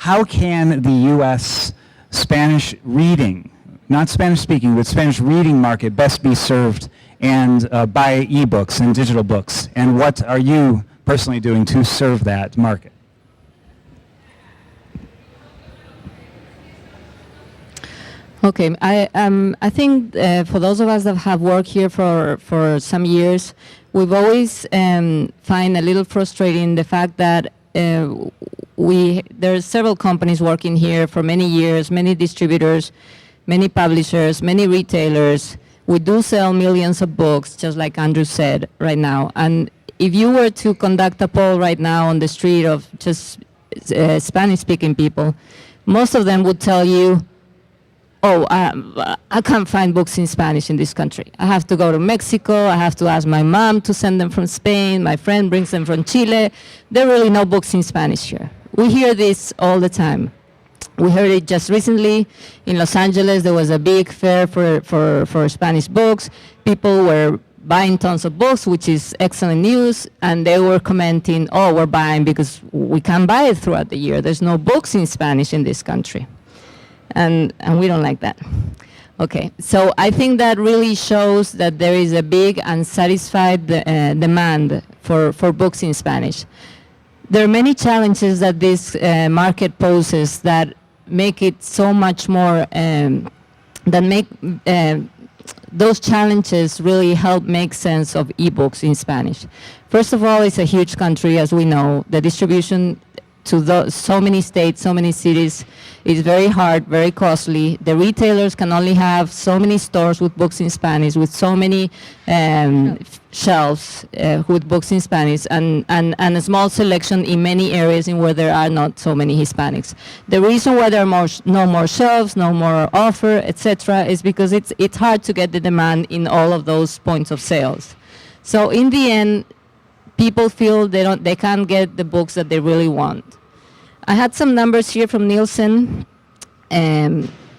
how can the U.S. Spanish reading, not Spanish speaking, but Spanish reading market best be served and by ebooks and digital books? And what are you personally doing to serve that market? Okay, I think for those of us that have worked here for some years, we've always find a little frustrating the fact that there's several companies working here for many years, many distributors, many publishers, many retailers. We do sell millions of books, just like Andrew said right now. And if you were to conduct a poll right now on the street of just Spanish-speaking people, most of them would tell you, oh, I can't find books in Spanish in this country. I have to go to Mexico. I have to ask my mom to send them from Spain. My friend brings them from Chile. There are really no books in Spanish here. We hear this all the time. We heard it just recently in Los Angeles. There was a big fair for Spanish books. People were buying tons of books, which is excellent news, and they were commenting, oh, we're buying because we can't buy it throughout the year. There's no books in Spanish in this country. And we don't like that. Okay, so I think that really shows that there is a big unsatisfied demand for books in Spanish. There are many challenges that this market poses that make it so much more, that make those challenges really help make sense of ebooks in Spanish. First of all, it's a huge country, as we know. The distribution to so many states, so many cities, is very hard, very costly. The retailers can only have so many stores with books in Spanish, with so many shelves with books in Spanish, and a small selection in many areas in where there are not so many Hispanics. The reason why there are no more shelves, no more offer, etc., is because it's hard to get the demand in all of those points of sales. So in the end, people feel they can't get the books that they really want. I had some numbers here from Nielsen,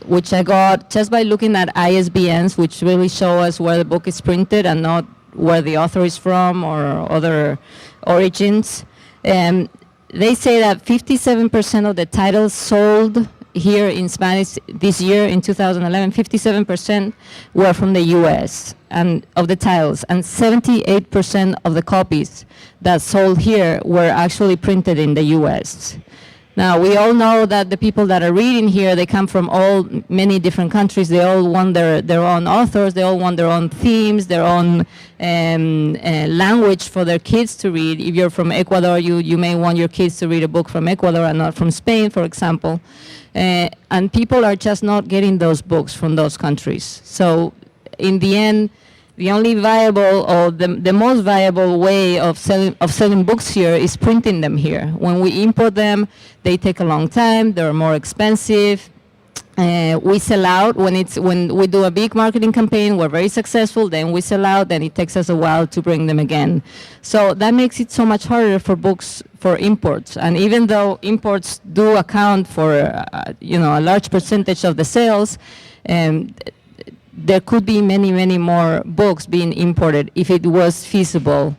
which I got just by looking at ISBNs, which really show us where the book is printed and not where the author is from or other origins. They say that 57% of the titles sold here in Spanish this year in 2011, 57% were from the US and of the titles, and 78% of the copies that sold here were actually printed in the US. Now, we all know that the people that are reading here, they come from many different countries. They all want their own authors. They all want their own themes, their own language for their kids to read. If you're from Ecuador, you may want your kids to read a book from Ecuador and not from Spain, for example. And people are just not getting those books from those countries. So in the end, the only viable or the most viable way of selling books here is printing them here. When we import them, they take a long time. They're more expensive. We sell out when we do a big marketing campaign. We're very successful. Then we sell out. Then it takes us a while to bring them again. So that makes it so much harder for books for imports. And even though imports do account for a large percentage of the sales, there could be many, many more books being imported if it was feasible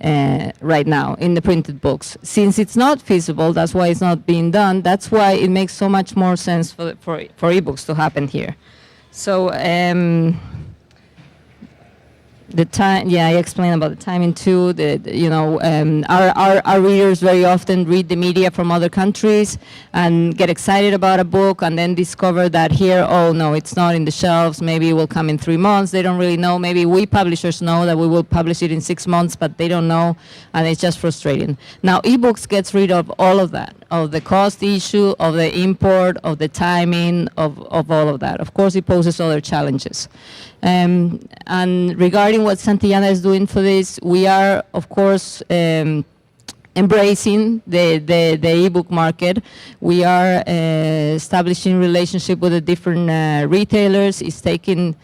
right now in the printed books. Since it's not feasible, that's why it's not being done. That's why it makes so much more sense for ebooks to happen here. So the time, yeah, I explained about the timing too. Our readers very often read the media from other countries and get excited about a book and then discover that here, oh no, it's not in the shelves. Maybe it will come in 3 months. They don't really know. Maybe we publishers know that we will publish it in 6 months, but they don't know, and it's just frustrating. Now, ebooks gets rid of all of that, of the cost issue, of the import, of the timing, of all of that. Of course, it poses other challenges. And regarding what Santillana is doing for this, we are, of course, embracing the ebook market. We are establishing relationship with the different retailers. It's taking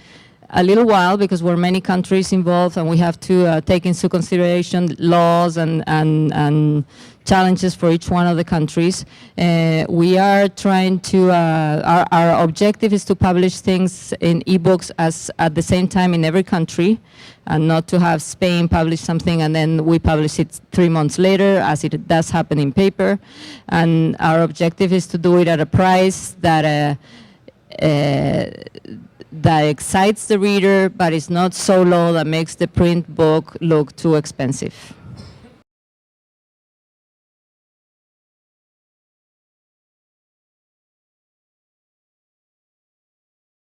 a little while because we're many countries involved, and we have to take into consideration laws and challenges for each one of the countries. We are trying to, our objective is to publish things in ebooks at the same time in every country, and not to have Spain publish something and then we publish it 3 months later, as it does happen in paper. And our objective is to do it at a price that that excites the reader, but is not so low that makes the print book look too expensive.